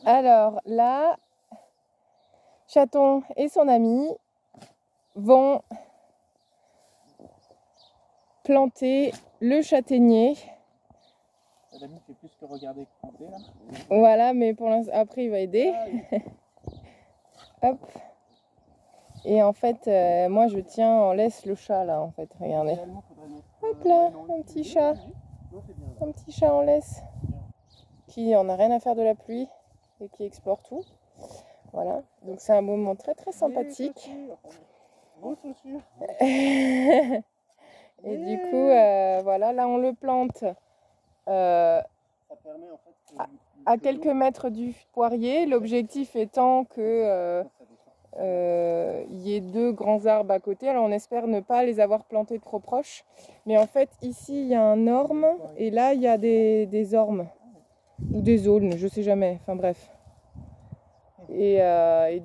Alors là, Chaton et son ami vont planter le châtaignier. L'ami fait plus que regarder que planter là. Voilà, mais pour l'instant, après il va aider. Hop. Et en fait, moi je tiens en laisse le chat là en fait, regardez. Hop là, un petit chat. Un petit chat en laisse. Qui en a rien à faire de la pluie et qui explore tout. Voilà, donc c'est un moment très très sympathique. Et du coup, voilà, là on le plante à quelques mètres du poirier. L'objectif étant que il y ait deux grands arbres à côté. Alors on espère ne pas les avoir plantés trop proches. Mais en fait, ici il y a un orme et là il y a des ormes. Ou des aulnes, je sais jamais. Enfin bref. Et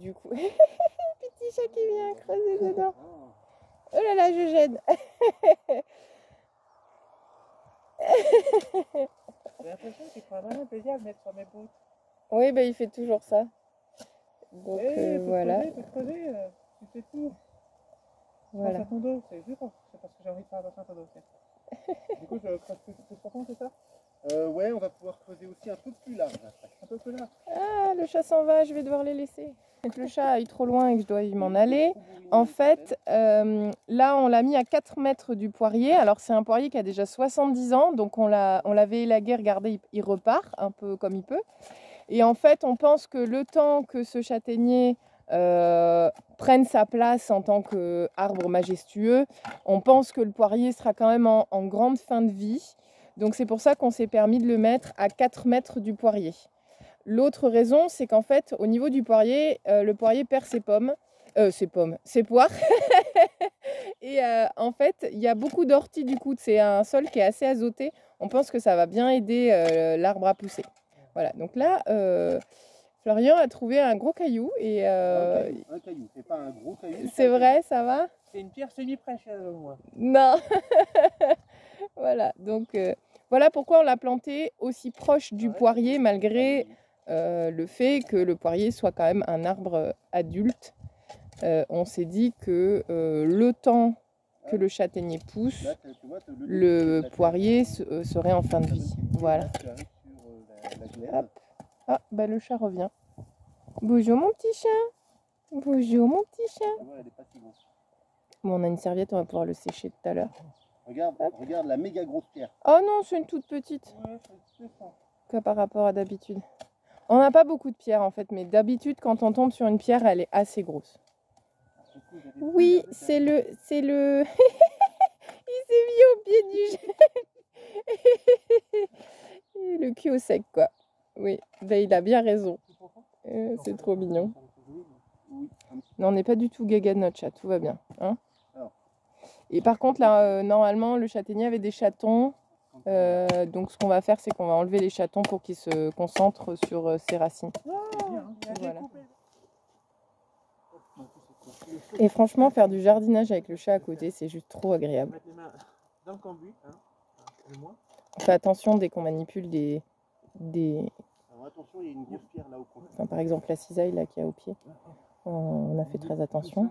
du coup, petit chat qui vient creuser dedans. Oh là là, je gêne. J'ai l'impression qu'il prend vraiment plaisir à me mettre sur mes bottes. Oui, bah, il fait toujours ça. Donc voilà. Tu fais tout. Voilà. Pense à ton dos, c'est juste c'est parce que j'ai envie de faire attention à ton dos. Du coup, je creuse plus profond, c'est ça? Ouais, on va pouvoir creuser aussi un peu plus large. Un peu plus large. Ah, le chat s'en va, je vais devoir les laisser. Le chat aille trop loin et que je dois m'en aller. En fait, là, on l'a mis à 4 mètres du poirier. Alors, c'est un poirier qui a déjà 70 ans. Donc, on l'avait élagué. Regardez, il repart un peu comme il peut. Et en fait, on pense que le temps que ce châtaignier prenne sa place en tant qu'arbre majestueux, on pense que le poirier sera quand même en grande fin de vie. Donc, c'est pour ça qu'on s'est permis de le mettre à 4 mètres du poirier. L'autre raison, c'est qu'en fait, au niveau du poirier, le poirier perd ses poires. Et en fait, il y a beaucoup d'orties du coup. C'est un sol qui est assez azoté. On pense que ça va bien aider l'arbre à pousser. Voilà, donc là, Florian a trouvé un gros caillou. Et, un caillou, c'est pas un gros caillou. C'est vrai, ça va? C'est une pierre semi-précieuse, moi. Non. Voilà, donc voilà pourquoi on l'a planté aussi proche du poirier malgré le fait que le poirier soit quand même un arbre adulte. On s'est dit que le temps que le châtaignier pousse, le poirier serait en fin de vie. Voilà. Hop. Ah, bah le chat revient. Bonjour mon petit chat. Bonjour mon petit chat. Bon, on a une serviette, on va pouvoir le sécher tout à l'heure. Regarde la méga grosse pierre. Oh non, c'est une toute petite. Que par rapport à d'habitude. On n'a pas beaucoup de pierres en fait, mais d'habitude quand on tombe sur une pierre, elle est assez grosse. Oui, c'est le... Il s'est mis au pied du jet. Le cul au sec quoi. Oui, ben, il a bien raison. C'est trop mignon. Non, on n'est pas du tout gaga de notre chat, tout va bien. Hein. Et par contre là, normalement, le châtaignier avait des chatons. Donc ce qu'on va faire, c'est qu'on va enlever les chatons pour qu'ils se concentrent sur ses racines. Voilà. Et franchement, faire du jardinage avec le chat à côté, c'est juste trop agréable. On fait attention dès qu'on manipule des... Alors attention, il y a une grosse pierre là au coin. Enfin, par exemple la cisaille là qui a au pied. On a fait très attention.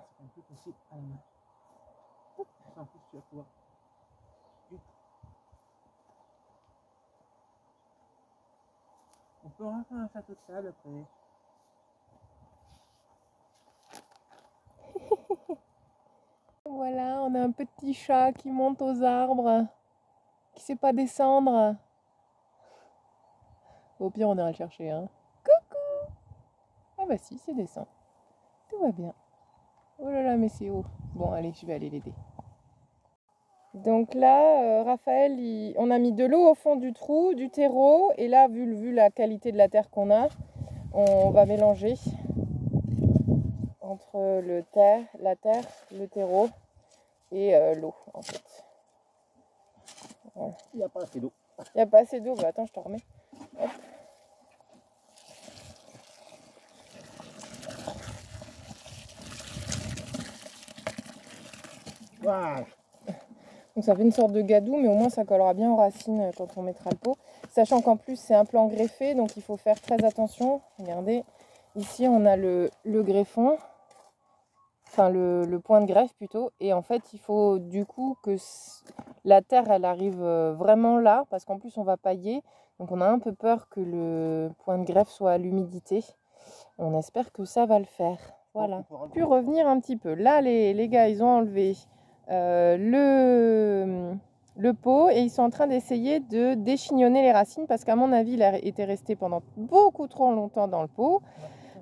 On peut refaire un château de sable après. Voilà, on a un petit chat qui monte aux arbres, qui sait pas descendre. Au pire, on ira le chercher. Hein. Coucou! Ah bah si, c'est descend. Tout va bien. Oh là là, mais c'est haut. Bon, allez, je vais aller l'aider. Donc là, Raphaël, on a mis de l'eau au fond du trou, du terreau. Et là, vu la qualité de la terre qu'on a, on va mélanger entre la terre, le terreau et l'eau, en fait. Voilà. Il n'y a pas assez d'eau. Il n'y a pas assez d'eau. Bah, attends, je te remets. Hop. Voilà. Donc ça fait une sorte de gadou, mais au moins ça collera bien aux racines quand on mettra le pot. Sachant qu'en plus c'est un plan greffé, donc il faut faire très attention. Regardez, ici on a le greffon, enfin le point de greffe plutôt. Et en fait il faut du coup que la terre elle arrive vraiment là, parce qu'en plus on va pailler. Donc on a un peu peur que le point de greffe soit à l'humidité. On espère que ça va le faire. Voilà. Puis revenir un petit peu. Là les gars ils ont enlevé le pot et ils sont en train d'essayer de déchignonner les racines parce qu'à mon avis il a été resté pendant beaucoup trop longtemps dans le pot.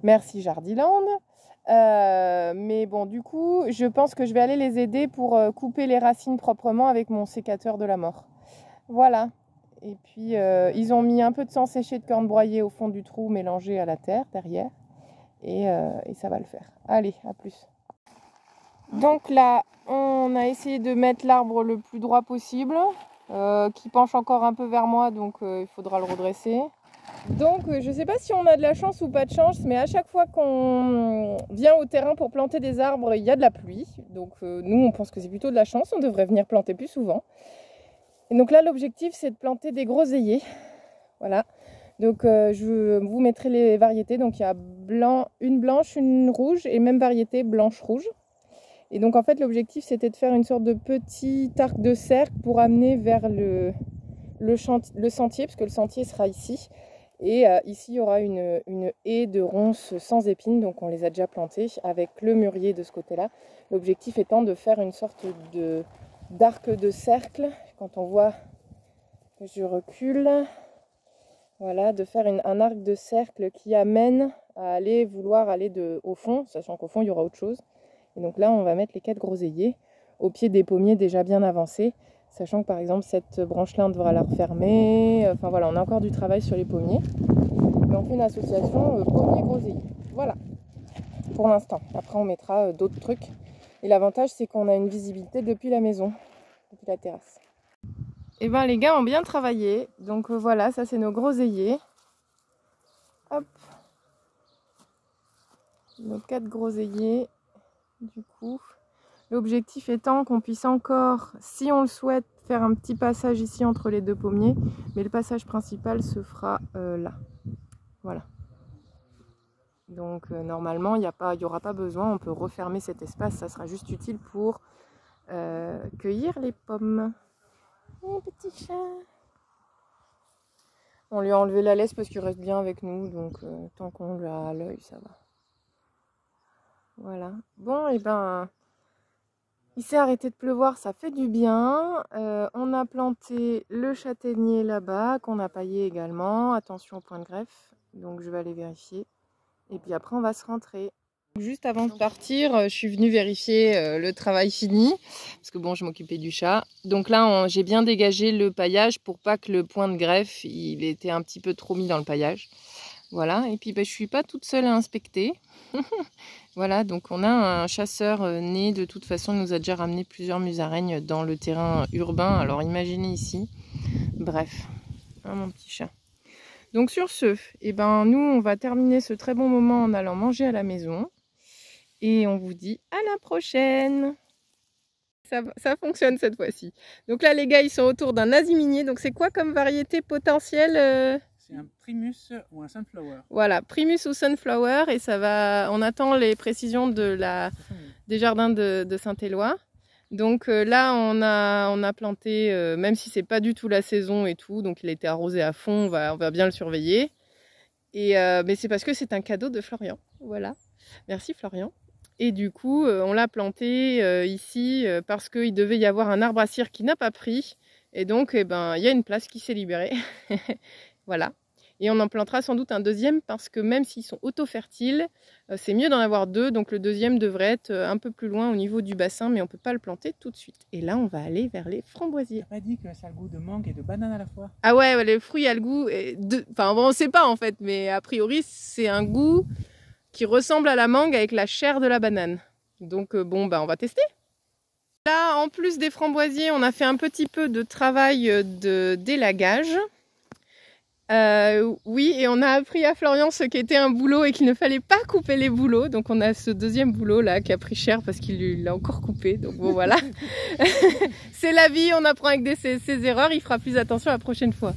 Merci Jardiland. Mais bon, du coup je pense que je vais aller les aider pour couper les racines proprement avec mon sécateur de la mort. Voilà. Et puis ils ont mis un peu de sang séché de corne broyée au fond du trou mélangé à la terre derrière et ça va le faire. Allez, à plus. Donc là, on a essayé de mettre l'arbre le plus droit possible, qui penche encore un peu vers moi, donc il faudra le redresser. Donc je ne sais pas si on a de la chance ou pas de chance, mais à chaque fois qu'on vient au terrain pour planter des arbres, il y a de la pluie. Donc nous, on pense que c'est plutôt de la chance, on devrait venir planter plus souvent. Et donc là, l'objectif, c'est de planter des groseilliers. Voilà. Donc je vous mettrai les variétés. Donc il y a une blanche, une rouge et même variété blanche-rouge. Et donc en fait l'objectif c'était de faire une sorte de petit arc de cercle pour amener vers le sentier, parce que le sentier sera ici. Et ici il y aura une haie de ronces sans épines, donc on les a déjà plantées avec le mûrier de ce côté-là. L'objectif étant de faire une sorte d'arc de cercle, quand on voit que je recule, voilà, de faire un arc de cercle qui amène à vouloir aller au fond, sachant qu'au fond il y aura autre chose. Et donc là, on va mettre les 4 groseilliers au pied des pommiers déjà bien avancés, sachant que par exemple cette branche-là, on devra la refermer. Enfin voilà, on a encore du travail sur les pommiers. Mais on fait une association pommiers-groseilliers. Voilà, pour l'instant. Après, on mettra d'autres trucs. Et l'avantage, c'est qu'on a une visibilité depuis la maison, depuis la terrasse. Et ben les gars ont bien travaillé. Donc voilà, ça c'est nos groseilliers. Hop. Nos 4 groseilliers. Du coup, l'objectif étant qu'on puisse encore, si on le souhaite, faire un petit passage ici entre les 2 pommiers, mais le passage principal se fera là. Voilà. Donc normalement, il n'y aura pas besoin, on peut refermer cet espace, ça sera juste utile pour cueillir les pommes. Oh, petit chat. On lui a enlevé la laisse parce qu'il reste bien avec nous, donc tant qu'on l'a à l'œil, ça va. Voilà. Bon, et ben, il s'est arrêté de pleuvoir, ça fait du bien. On a planté le châtaignier là-bas, qu'on a paillé également. Attention au point de greffe, donc je vais aller vérifier. Et puis après, on va se rentrer. Juste avant de partir, je suis venue vérifier le travail fini, parce que bon, je m'occupais du chat. Donc là, j'ai bien dégagé le paillage pour pas que le point de greffe, il était un petit peu trop mis dans le paillage. Voilà, et puis je suis pas toute seule à inspecter. Voilà, donc on a un chasseur né, de toute façon, il nous a déjà ramené plusieurs musaraignes dans le terrain urbain. Alors imaginez ici. Bref, hein, mon petit chat. Donc sur ce, eh ben, nous on va terminer ce très bon moment en allant manger à la maison. Et on vous dit à la prochaine. Ça fonctionne cette fois-ci. Donc là les gars, ils sont autour d'un aziminier. Donc c'est quoi comme variété potentielle C'est un primus ou un sunflower. Voilà, primus ou sunflower. Et ça va. On attend les précisions des jardins de Saint-Éloi. Donc là on a planté, même si c'est pas du tout la saison et tout, donc il a été arrosé à fond, on va bien le surveiller. Mais c'est parce que c'est un cadeau de Florian. Voilà. Merci Florian. Et du coup, on l'a planté ici parce qu'il devait y avoir un arbre à cire qui n'a pas pris. Et donc, il y a une place qui s'est libérée. Voilà. Et on en plantera sans doute un deuxième parce que même s'ils sont auto-fertiles, c'est mieux d'en avoir 2. Donc le deuxième devrait être un peu plus loin au niveau du bassin, mais on ne peut pas le planter tout de suite. Et là, on va aller vers les framboisiers. T'as pas dit que ça a le goût de mangue et de banane à la fois? Ah ouais, les fruits a le goût... Enfin, bon, on ne sait pas en fait, mais a priori, c'est un goût qui ressemble à la mangue avec la chair de la banane. Donc on va tester. Là, en plus des framboisiers, on a fait un petit peu de travail d'élagage. Oui, et on a appris à Florian ce qu'était un bouleau et qu'il ne fallait pas couper les bouleaux. Donc on a ce deuxième bouleau là qui a pris cher parce qu'il l'a encore coupé. Donc bon voilà, c'est la vie, on apprend avec ses erreurs, il fera plus attention la prochaine fois.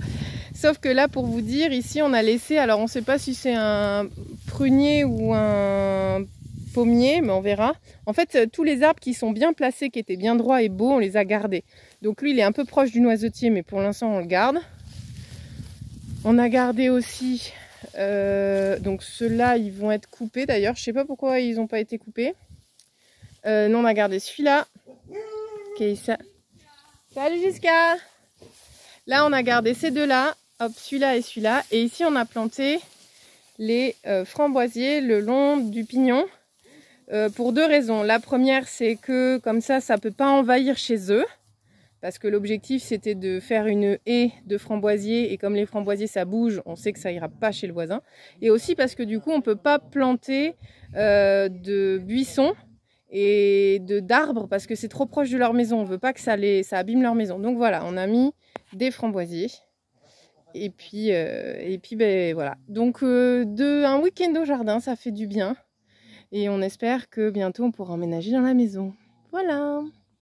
Sauf que là, pour vous dire, ici on a laissé, alors on ne sait pas si c'est un prunier ou un pommier, mais on verra. En fait, tous les arbres qui sont bien placés, qui étaient bien droits et beaux, on les a gardés. Donc lui, il est un peu proche du noisetier, mais pour l'instant, on le garde. On a gardé aussi, donc ceux-là, ils vont être coupés d'ailleurs. Je ne sais pas pourquoi ils n'ont pas été coupés. Nous, on a gardé celui-là. Okay, ça. Salut Jusqu'à. Là, on a gardé ces deux-là. Hop, celui-là et celui-là. Et ici, on a planté les framboisiers le long du pignon. Pour deux raisons. La première, c'est que comme ça ne peut pas envahir chez eux. Parce que l'objectif, c'était de faire une haie de framboisiers. Et comme les framboisiers, ça bouge, on sait que ça ira pas chez le voisin. Et aussi parce que du coup, on ne peut pas planter de buissons et d'arbres parce que c'est trop proche de leur maison. On ne veut pas que ça abîme leur maison. Donc voilà, on a mis des framboisiers. Et puis ben, voilà. Donc un week-end au jardin, ça fait du bien. Et on espère que bientôt on pourra emménager dans la maison. Voilà.